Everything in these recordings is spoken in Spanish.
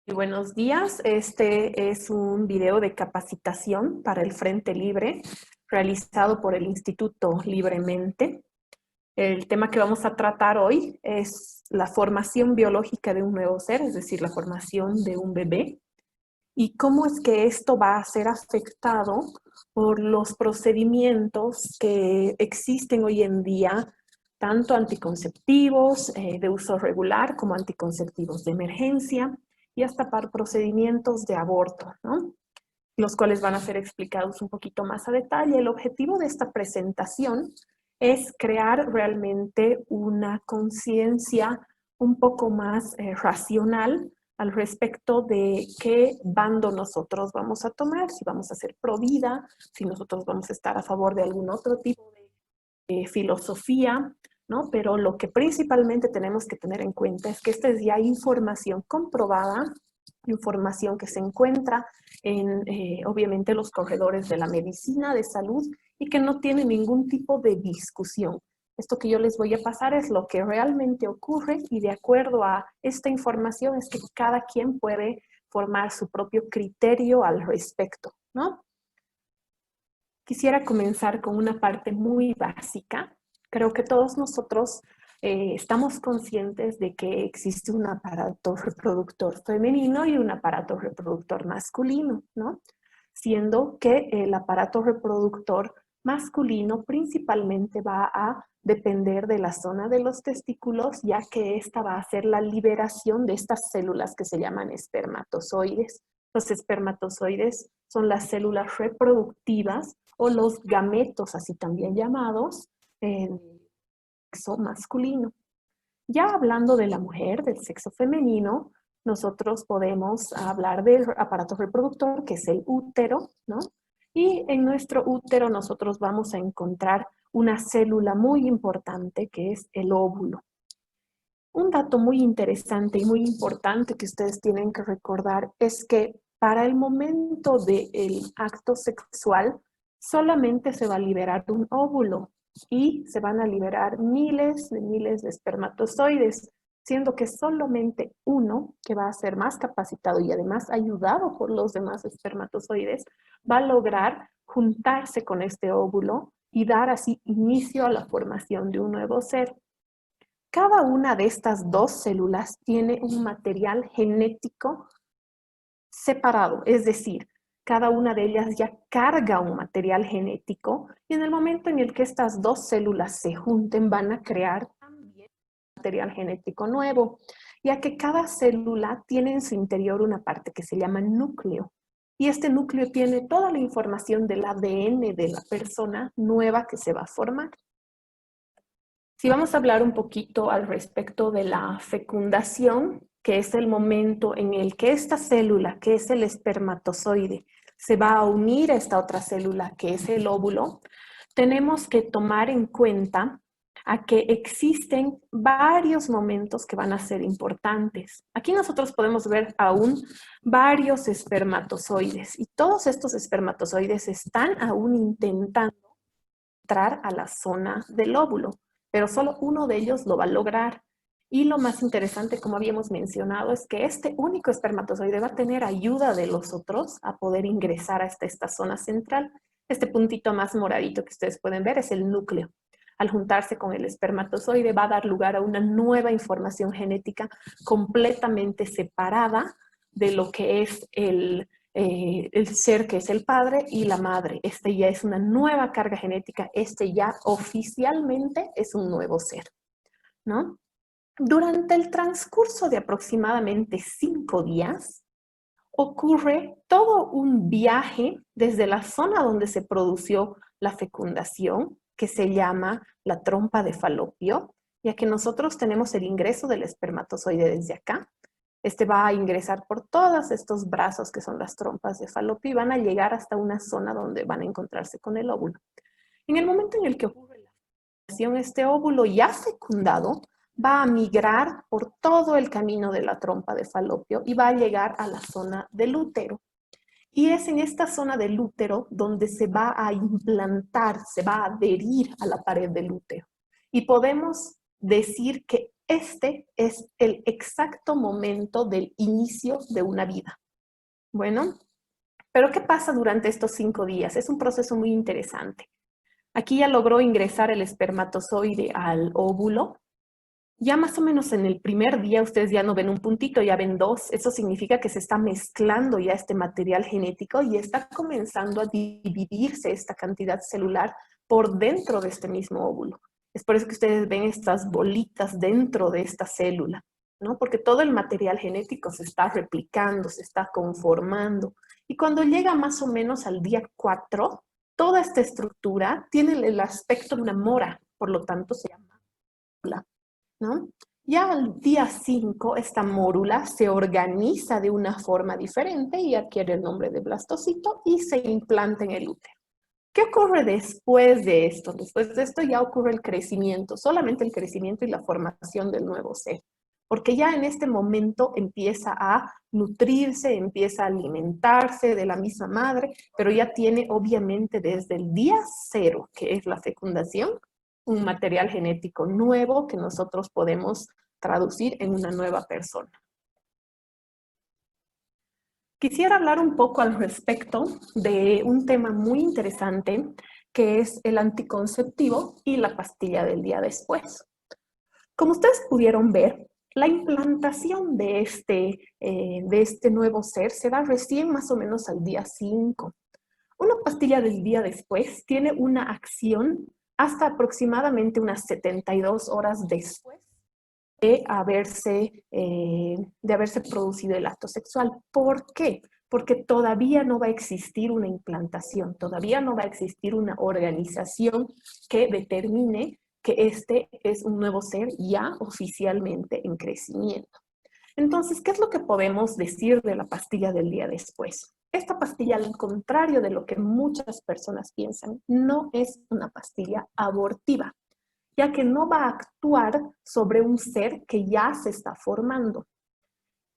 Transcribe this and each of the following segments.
Y buenos días, este es un video de capacitación para el Frente Libre realizado por el Instituto Libremente. El tema que vamos a tratar hoy es la formación biológica de un nuevo ser, es decir, la formación de un bebé, y cómo es que esto va a ser afectado por los procedimientos que existen hoy en día, tanto anticonceptivos de uso regular como anticonceptivos de emergencia, y hasta para procedimientos de aborto, ¿no? Los cuales van a ser explicados un poquito más a detalle. El objetivo de esta presentación es crear realmente una conciencia un poco más racional al respecto de qué bando nosotros vamos a tomar, si vamos a ser pro vida, si nosotros vamos a estar a favor de algún otro tipo de filosofía, ¿no? Pero lo que principalmente tenemos que tener en cuenta es que esta es ya información comprobada, información que se encuentra en, obviamente, los corredores de la medicina de salud y que no tiene ningún tipo de discusión. Esto que yo les voy a pasar es lo que realmente ocurre y de acuerdo a esta información es que cada quien puede formar su propio criterio al respecto, ¿no? Quisiera comenzar con una parte muy básica. Creo que todos nosotros estamos conscientes de que existe un aparato reproductor femenino y un aparato reproductor masculino, ¿no? Siendo que el aparato reproductor masculino principalmente va a depender de la zona de los testículos, ya que esta va a hacer la liberación de estas células que se llaman espermatozoides. Los espermatozoides son las células reproductivas o los gametos, así también llamados, en sexo masculino. Ya hablando de la mujer, del sexo femenino, nosotros podemos hablar del aparato reproductor, que es el útero, ¿no? Y en nuestro útero nosotros vamos a encontrar una célula muy importante, que es el óvulo. Un dato muy interesante y muy importante que ustedes tienen que recordar es que para el momento del acto sexual solamente se va a liberar un óvulo y se van a liberar miles de espermatozoides, siendo que solamente uno, que va a ser más capacitado y además ayudado por los demás espermatozoides, va a lograr juntarse con este óvulo y dar así inicio a la formación de un nuevo ser. Cada una de estas dos células tiene un material genético separado, es decir, cada una de ellas ya carga un material genético y en el momento en el que estas dos células se junten van a crear también material genético nuevo, ya que cada célula tiene en su interior una parte que se llama núcleo. Y este núcleo tiene toda la información del ADN de la persona nueva que se va a formar. Si vamos a hablar un poquito al respecto de la fecundación, que es el momento en el que esta célula, que es el espermatozoide, se va a unir a esta otra célula, que es el óvulo, tenemos que tomar en cuenta a que existen varios momentos que van a ser importantes. Aquí nosotros podemos ver aún varios espermatozoides y todos estos espermatozoides están aún intentando entrar a la zona del óvulo, pero solo uno de ellos lo va a lograr. Y lo más interesante, como habíamos mencionado, es que este único espermatozoide va a tener ayuda de los otros a poder ingresar a esta zona central. Este puntito más moradito que ustedes pueden ver es el núcleo. Al juntarse con el espermatozoide va a dar lugar a una nueva información genética completamente separada de lo que es el ser que es el padre y la madre. Este ya es una nueva carga genética, este ya oficialmente es un nuevo ser, ¿no? Durante el transcurso de aproximadamente 5 días, ocurre todo un viaje desde la zona donde se produjo la fecundación, que se llama la trompa de falopio, ya que nosotros tenemos el ingreso del espermatozoide desde acá. Este va a ingresar por todos estos brazos que son las trompas de falopio y van a llegar hasta una zona donde van a encontrarse con el óvulo. En el momento en el que ocurre la fecundación, este óvulo ya fecundado va a migrar por todo el camino de la trompa de falopio y va a llegar a la zona del útero. Y es en esta zona del útero donde se va a implantar, se va a adherir a la pared del útero. Y podemos decir que este es el exacto momento del inicio de una vida. Bueno, pero ¿qué pasa durante estos 5 días? Es un proceso muy interesante. Aquí ya logró ingresar el espermatozoide al óvulo. Ya más o menos en el primer día ustedes ya no ven un puntito, ya ven 2. Eso significa que se está mezclando ya este material genético y está comenzando a dividirse esta cantidad celular por dentro de este mismo óvulo. Es por eso que ustedes ven estas bolitas dentro de esta célula, ¿no? Porque todo el material genético se está replicando, se está conformando. Y cuando llega más o menos al día 4, toda esta estructura tiene el aspecto de una mora, por lo tanto se llama célula, ¿no? Ya al día 5, esta mórula se organiza de una forma diferente y adquiere el nombre de blastocito y se implanta en el útero. ¿Qué ocurre después de esto? Después de esto ya ocurre el crecimiento, solamente el crecimiento y la formación del nuevo ser. Porque ya en este momento empieza a nutrirse, empieza a alimentarse de la misma madre, pero ya tiene obviamente desde el día 0, que es la fecundación, un material genético nuevo que nosotros podemos traducir en una nueva persona. Quisiera hablar un poco al respecto de un tema muy interesante que es el anticonceptivo y la pastilla del día después. Como ustedes pudieron ver, la implantación de este nuevo ser se da recién más o menos al día 5. Una pastilla del día después tiene una acción hasta aproximadamente unas 72 horas después de haberse producido el acto sexual. ¿Por qué? Porque todavía no va a existir una implantación, todavía no va a existir una organización que determine que este es un nuevo ser ya oficialmente en crecimiento. Entonces, ¿qué es lo que podemos decir de la pastilla del día después? Esta pastilla, al contrario de lo que muchas personas piensan, no es una pastilla abortiva, ya que no va a actuar sobre un ser que ya se está formando.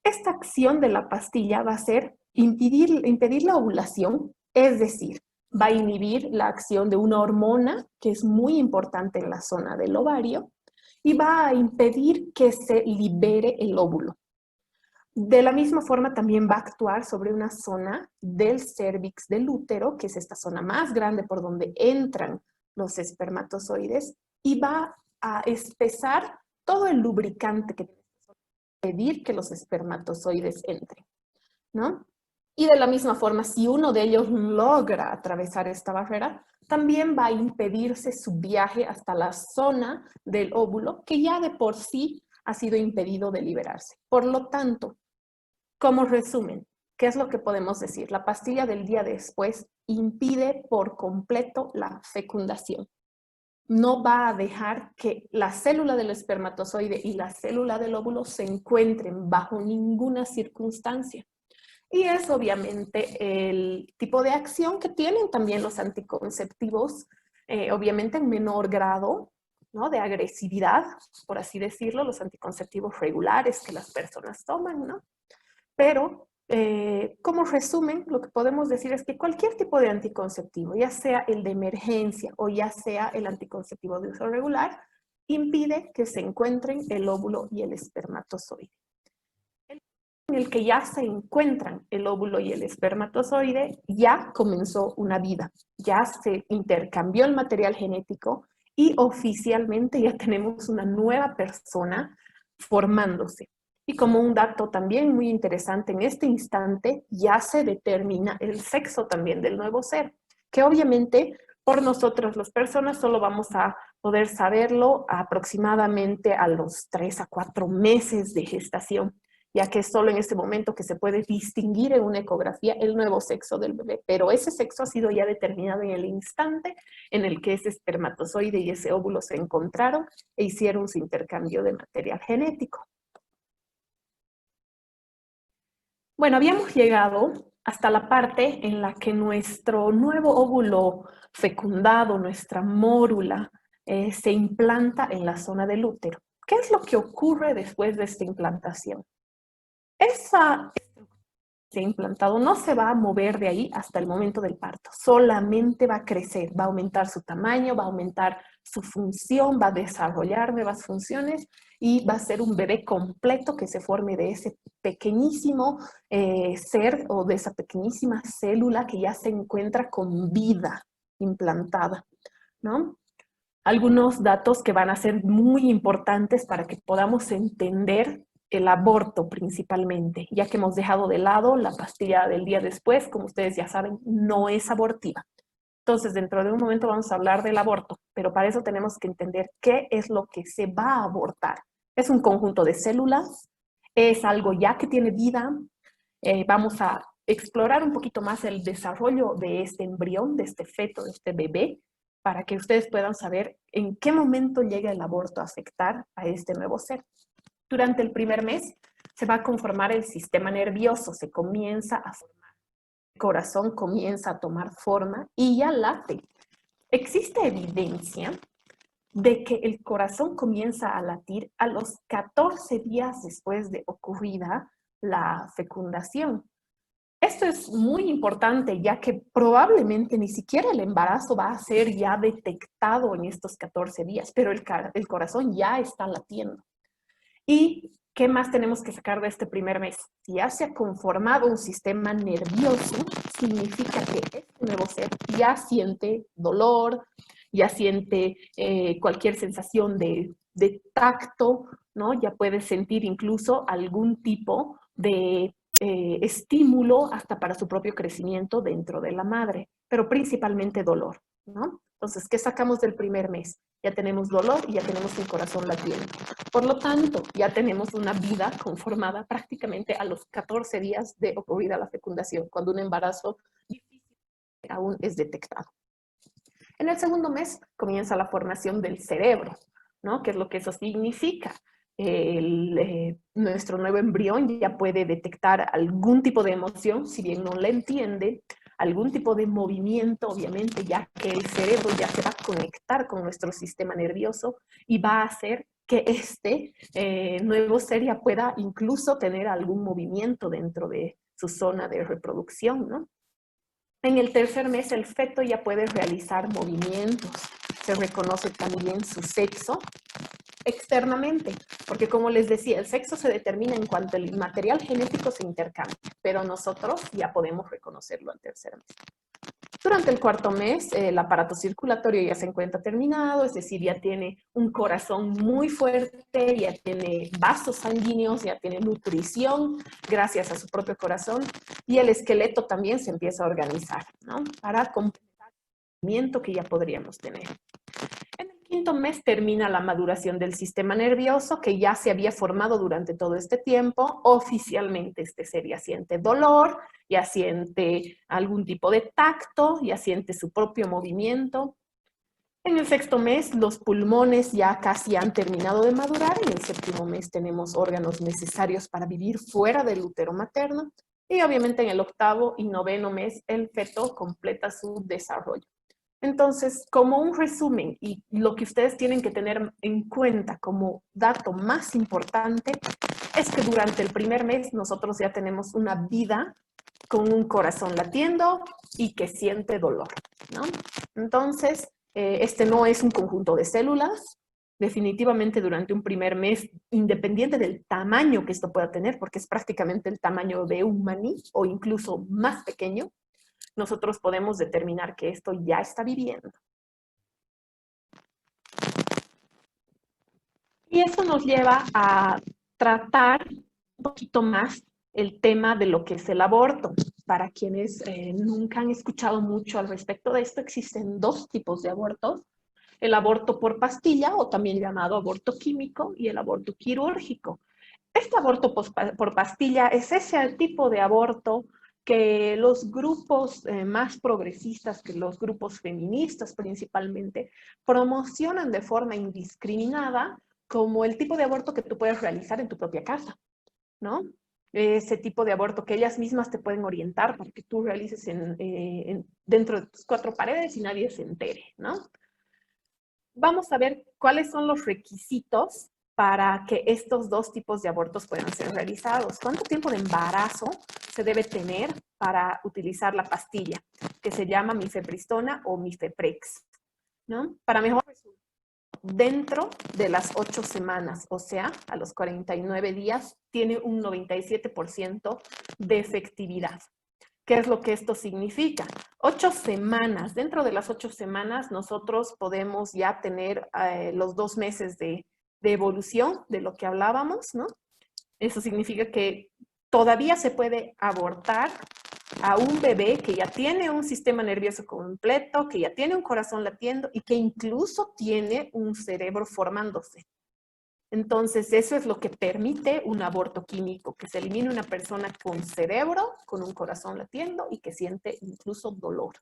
Esta acción de la pastilla va a ser impedir la ovulación, es decir, va a inhibir la acción de una hormona que es muy importante en la zona del ovario y va a impedir que se libere el óvulo. De la misma forma también va a actuar sobre una zona del cérvix del útero, que es esta zona más grande por donde entran los espermatozoides, y va a espesar todo el lubricante que impedir que los espermatozoides entren, ¿no? Y de la misma forma, si uno de ellos logra atravesar esta barrera, también va a impedirse su viaje hasta la zona del óvulo, que ya de por sí ha sido impedido de liberarse. Por lo tanto, como resumen, ¿qué es lo que podemos decir? La pastilla del día después impide por completo la fecundación. No va a dejar que la célula del espermatozoide y la célula del óvulo se encuentren bajo ninguna circunstancia. Y es obviamente el tipo de acción que tienen también los anticonceptivos, obviamente en menor grado, ¿no?, de agresividad, por así decirlo, los anticonceptivos regulares que las personas toman, ¿no? Pero, como resumen, lo que podemos decir es que cualquier tipo de anticonceptivo, ya sea el de emergencia o ya sea el anticonceptivo de uso regular, impide que se encuentren el óvulo y el espermatozoide. En el que ya se encuentran el óvulo y el espermatozoide, ya comenzó una vida, ya se intercambió el material genético y oficialmente ya tenemos una nueva persona formándose. Y como un dato también muy interesante, en este instante ya se determina el sexo también del nuevo ser, que obviamente por nosotros las personas solo vamos a poder saberlo aproximadamente a los 3 a 4 meses de gestación, ya que es solo en este momento que se puede distinguir en una ecografía el nuevo sexo del bebé, pero ese sexo ha sido ya determinado en el instante en el que ese espermatozoide y ese óvulo se encontraron e hicieron su intercambio de material genético. Bueno, habíamos llegado hasta la parte en la que nuestro nuevo óvulo fecundado, nuestra mórula, se implanta en la zona del útero. ¿Qué es lo que ocurre después de esta implantación? Esa implantado no se va a mover de ahí hasta el momento del parto, solamente va a crecer, va a aumentar su tamaño, va a aumentar su función, va a desarrollar nuevas funciones y va a ser un bebé completo que se forme de ese pequeñísimo ser o de esa pequeñísima célula que ya se encuentra con vida implantada, ¿no? Algunos datos que van a ser muy importantes para que podamos entender el aborto principalmente, ya que hemos dejado de lado la pastilla del día después, como ustedes ya saben, no es abortiva. Entonces, dentro de un momento vamos a hablar del aborto, pero para eso tenemos que entender qué es lo que se va a abortar. Es un conjunto de células, es algo ya que tiene vida. Vamos a explorar un poquito más el desarrollo de este embrión, de este feto, de este bebé, para que ustedes puedan saber en qué momento llega el aborto a afectar a este nuevo ser. Durante el primer mes se va a conformar el sistema nervioso, se comienza a formar, el corazón comienza a tomar forma y ya late. Existe evidencia de que el corazón comienza a latir a los 14 días después de ocurrida la fecundación. Esto es muy importante, ya que probablemente ni siquiera el embarazo va a ser ya detectado en estos 14 días, pero el corazón ya está latiendo. ¿Y qué más tenemos que sacar de este primer mes? Si ya se ha conformado un sistema nervioso, significa que este nuevo ser ya siente dolor, ya siente cualquier sensación de tacto, ¿no? Ya puede sentir incluso algún tipo de estímulo hasta para su propio crecimiento dentro de la madre, pero principalmente dolor, ¿no? Entonces, ¿qué sacamos del primer mes? Ya tenemos dolor y ya tenemos un corazón latiendo. Por lo tanto, ya tenemos una vida conformada prácticamente a los 14 días de ocurrida la fecundación, cuando un embarazo difícil aún es detectado. En el segundo mes comienza la formación del cerebro, ¿no? ¿Qué es lo que eso significa? Nuestro nuevo embrión ya puede detectar algún tipo de emoción, si bien no la entiende, algún tipo de movimiento, obviamente, ya que el cerebro ya se va a conectar con nuestro sistema nervioso y va a hacer que este nuevo ser ya pueda incluso tener algún movimiento dentro de su zona de reproducción, ¿no? En el tercer mes el feto ya puede realizar movimientos. Se reconoce también su sexo externamente, porque como les decía, el sexo se determina en cuanto el material genético se intercambia, pero nosotros ya podemos reconocerlo al tercer mes. Durante el cuarto mes, el aparato circulatorio ya se encuentra terminado, es decir, ya tiene un corazón muy fuerte, ya tiene vasos sanguíneos, ya tiene nutrición gracias a su propio corazón y el esqueleto también se empieza a organizar, ¿no? Para completar el movimiento que ya podríamos tener. En el quinto mes termina la maduración del sistema nervioso que ya se había formado durante todo este tiempo. Oficialmente este ser ya siente dolor, ya siente algún tipo de tacto, ya siente su propio movimiento. En el sexto mes los pulmones ya casi han terminado de madurar. En el séptimo mes tenemos órganos necesarios para vivir fuera del útero materno. Y obviamente en el octavo y noveno mes el feto completa su desarrollo. Entonces, como un resumen y lo que ustedes tienen que tener en cuenta como dato más importante es que durante el primer mes nosotros ya tenemos una vida con un corazón latiendo y que siente dolor, ¿no? Entonces, este no es un conjunto de células. Definitivamente durante un primer mes, independiente del tamaño que esto pueda tener, porque es prácticamente el tamaño de un maní o incluso más pequeño, nosotros podemos determinar que esto ya está viviendo. Y eso nos lleva a tratar un poquito más el tema de lo que es el aborto. Para quienes nunca han escuchado mucho al respecto de esto, existen dos tipos de abortos. El aborto por pastilla, o también llamado aborto químico, y el aborto quirúrgico. Este aborto por pastilla es ese tipo de aborto que los grupos más progresistas, que los grupos feministas principalmente, promocionan de forma indiscriminada como el tipo de aborto que tú puedes realizar en tu propia casa, ¿no? Ese tipo de aborto que ellas mismas te pueden orientar para que tú realices dentro de tus cuatro paredes y nadie se entere, ¿no? Vamos a ver cuáles son los requisitos para que estos dos tipos de abortos puedan ser realizados. ¿Cuánto tiempo de embarazo se debe tener para utilizar la pastilla que se llama mifepristona o mifeprex, ¿no? Para mejor resultado, dentro de las 8 semanas, o sea, a los 49 días, tiene un 97% de efectividad. ¿Qué es lo que esto significa? 8 semanas, dentro de las 8 semanas nosotros podemos ya tener los 2 meses de evolución de lo que hablábamos, ¿no? Eso significa que todavía se puede abortar a un bebé que ya tiene un sistema nervioso completo, que ya tiene un corazón latiendo y que incluso tiene un cerebro formándose. Entonces, eso es lo que permite un aborto químico, que se elimine una persona con cerebro, con un corazón latiendo y que siente incluso dolor,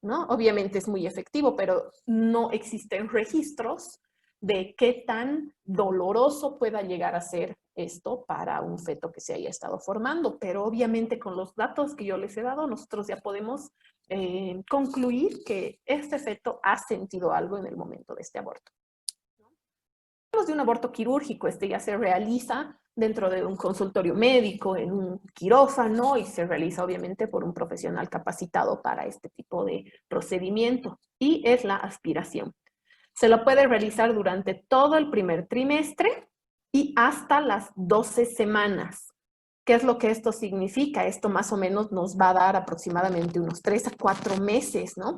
¿no? Obviamente es muy efectivo, pero no existen registros de qué tan doloroso pueda llegar a ser esto para un feto que se haya estado formando. Pero obviamente con los datos que yo les he dado, nosotros ya podemos concluir que este feto ha sentido algo en el momento de este aborto. De un aborto quirúrgico, este ya se realiza dentro de un consultorio médico, en un quirófano, y se realiza obviamente por un profesional capacitado para este tipo de procedimiento, y es la aspiración. Se lo puede realizar durante todo el primer trimestre y hasta las 12 semanas. ¿Qué es lo que esto significa? Esto más o menos nos va a dar aproximadamente unos 3 a 4 meses, ¿no?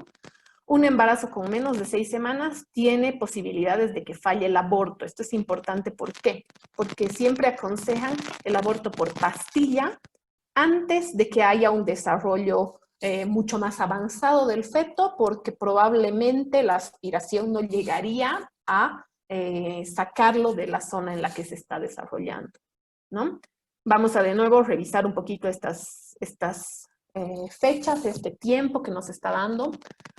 Un embarazo con menos de 6 semanas tiene posibilidades de que falle el aborto. Esto es importante, ¿por qué? Porque siempre aconsejan el aborto por pastilla antes de que haya un desarrollo mucho más avanzado del feto, porque probablemente la aspiración no llegaría a sacarlo de la zona en la que se está desarrollando, ¿no? Vamos a de nuevo revisar un poquito estas fechas, este tiempo que nos está dando.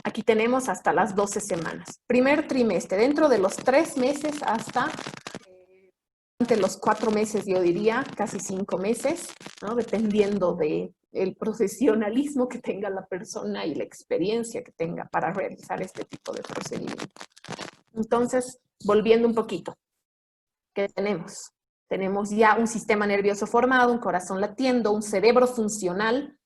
Aquí tenemos hasta las 12 semanas. Primer trimestre, dentro de los 3 meses hasta los 4 meses, yo diría, casi 5 meses, ¿no? Dependiendo del profesionalismo que tenga la persona y la experiencia que tenga para realizar este tipo de procedimiento. Entonces, volviendo un poquito, ¿qué tenemos? Tenemos ya un sistema nervioso formado, un corazón latiendo, un cerebro funcional.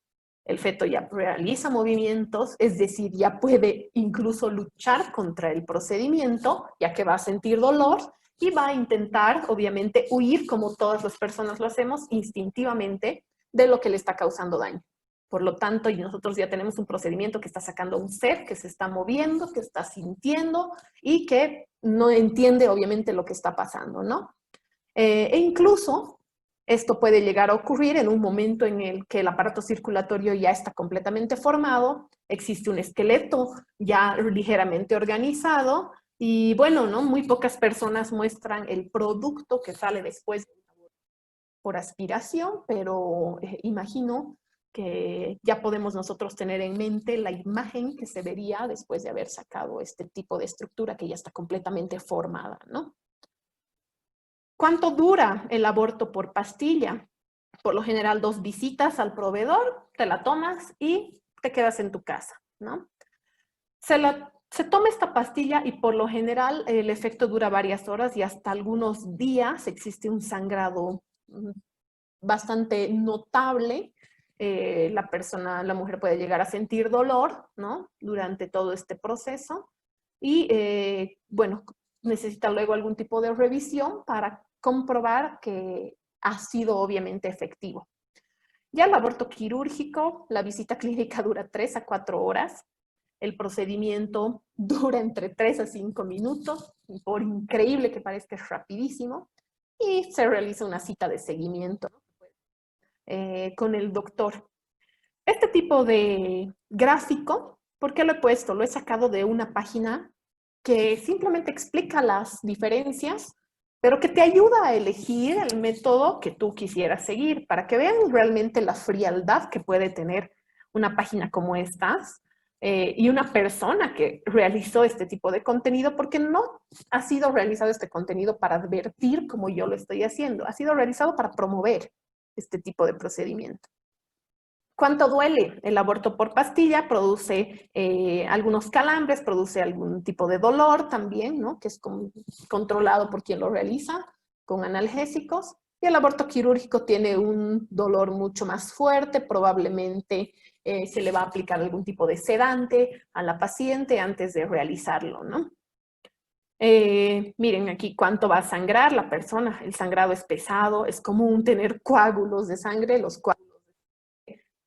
El feto ya realiza movimientos, es decir, ya puede incluso luchar contra el procedimiento, ya que va a sentir dolor y va a intentar, obviamente, huir, como todas las personas lo hacemos, instintivamente, de lo que le está causando daño. Por lo tanto, nosotros ya tenemos un procedimiento que está sacando un ser, que se está moviendo, que está sintiendo y que no entiende, obviamente, lo que está pasando, ¿no? E incluso esto puede llegar a ocurrir en un momento en el que el aparato circulatorio ya está completamente formado, existe un esqueleto ya ligeramente organizado y bueno, ¿no? Muy pocas personas muestran el producto que sale después por aspiración, pero imagino que ya podemos nosotros tener en mente la imagen que se vería después de haber sacado este tipo de estructura que ya está completamente formada, ¿no? ¿Cuánto dura el aborto por pastilla? Por lo general 2 visitas al proveedor, te la tomas y te quedas en tu casa, ¿no? Se toma esta pastilla y por lo general el efecto dura varias horas y hasta algunos días. Existe un sangrado bastante notable. La mujer puede llegar a sentir dolor, ¿no? Durante todo este proceso y bueno, necesita luego algún tipo de revisión para comprobar que ha sido obviamente efectivo. Ya el aborto quirúrgico, la visita clínica dura 3 a 4 horas. El procedimiento dura entre 3 a 5 minutos, y por increíble que parezca es rapidísimo, y se realiza una cita de seguimiento con el doctor. Este tipo de gráfico, ¿por qué lo he puesto? Lo he sacado de una página que simplemente explica las diferencias, pero que te ayuda a elegir el método que tú quisieras seguir, para que vean realmente la frialdad que puede tener una página como estas y una persona que realizó este tipo de contenido, porque no ha sido realizado este contenido para advertir como yo lo estoy haciendo, ha sido realizado para promover este tipo de procedimiento. ¿Cuánto duele? El aborto por pastilla produce algunos calambres, produce algún tipo de dolor también, ¿no? Que es controlado por quien lo realiza con analgésicos. Y el aborto quirúrgico tiene un dolor mucho más fuerte, probablemente se le va a aplicar algún tipo de sedante a la paciente antes de realizarlo, ¿no? Miren aquí cuánto va a sangrar la persona. El sangrado es pesado, es común tener coágulos de sangre, los coágulos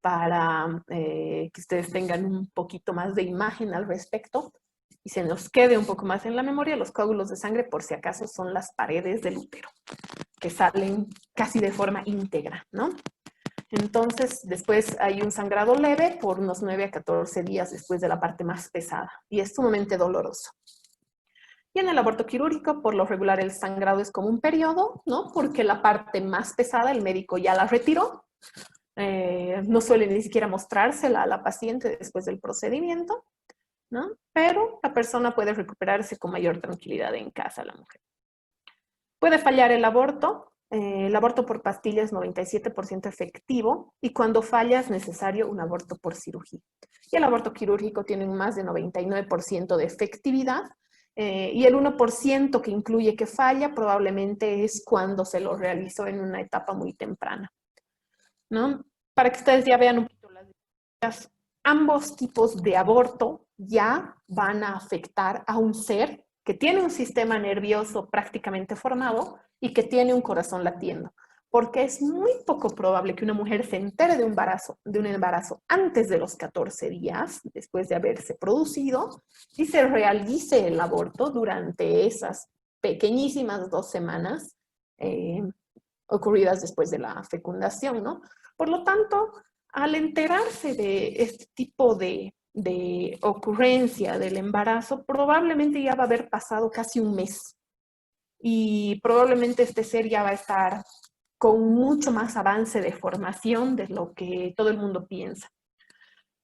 para que ustedes tengan un poquito más de imagen al respecto y se nos quede un poco más en la memoria. Los coágulos de sangre, por si acaso, son las paredes del útero, que salen casi de forma íntegra, ¿no? Entonces, después hay un sangrado leve por unos 9 a 14 días después de la parte más pesada y es sumamente doloroso. Y en el aborto quirúrgico, por lo regular, el sangrado es como un periodo, ¿no? Porque la parte más pesada el médico ya la retiró. No suele ni siquiera mostrársela a la paciente después del procedimiento, ¿no? Pero la persona puede recuperarse con mayor tranquilidad en casa, la mujer. Puede fallar el aborto por pastilla es 97% efectivo y cuando falla es necesario un aborto por cirugía. Y el aborto quirúrgico tiene más de 99% de efectividad y el 1% que incluye que falla probablemente es cuando se lo realizó en una etapa muy temprana, ¿no? Para que ustedes ya vean un poquito las diferencias, ambos tipos de aborto ya van a afectar a un ser que tiene un sistema nervioso prácticamente formado y que tiene un corazón latiendo. Porque es muy poco probable que una mujer se entere de un embarazo antes de los 14 días, después de haberse producido, y se realice el aborto durante esas pequeñísimas 2 semanas ocurridas después de la fecundación, ¿no? Por lo tanto, al enterarse de este tipo de ocurrencia del embarazo, probablemente ya va a haber pasado casi un mes y probablemente este ser ya va a estar con mucho más avance de formación de lo que todo el mundo piensa.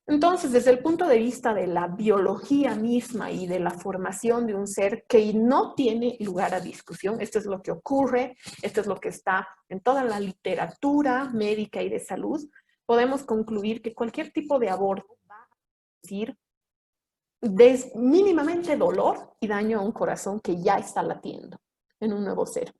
Entonces, desde el punto de vista de la biología misma y de la formación de un ser que no tiene lugar a discusión, esto es lo que ocurre, esto es lo que está en toda la literatura médica y de salud, podemos concluir que cualquier tipo de aborto va a producir mínimamente dolor y daño a un corazón que ya está latiendo en un nuevo ser.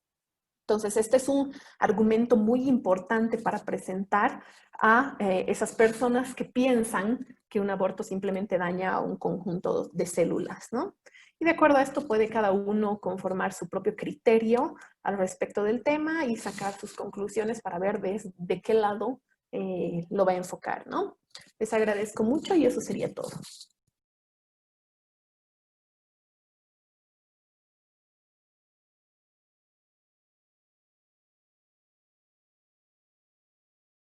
Entonces, este es un argumento muy importante para presentar a esas personas que piensan que un aborto simplemente daña a un conjunto de células, ¿no? Y de acuerdo a esto puede cada uno conformar su propio criterio al respecto del tema y sacar sus conclusiones para ver de qué lado lo va a enfocar, ¿no? Les agradezco mucho y eso sería todo.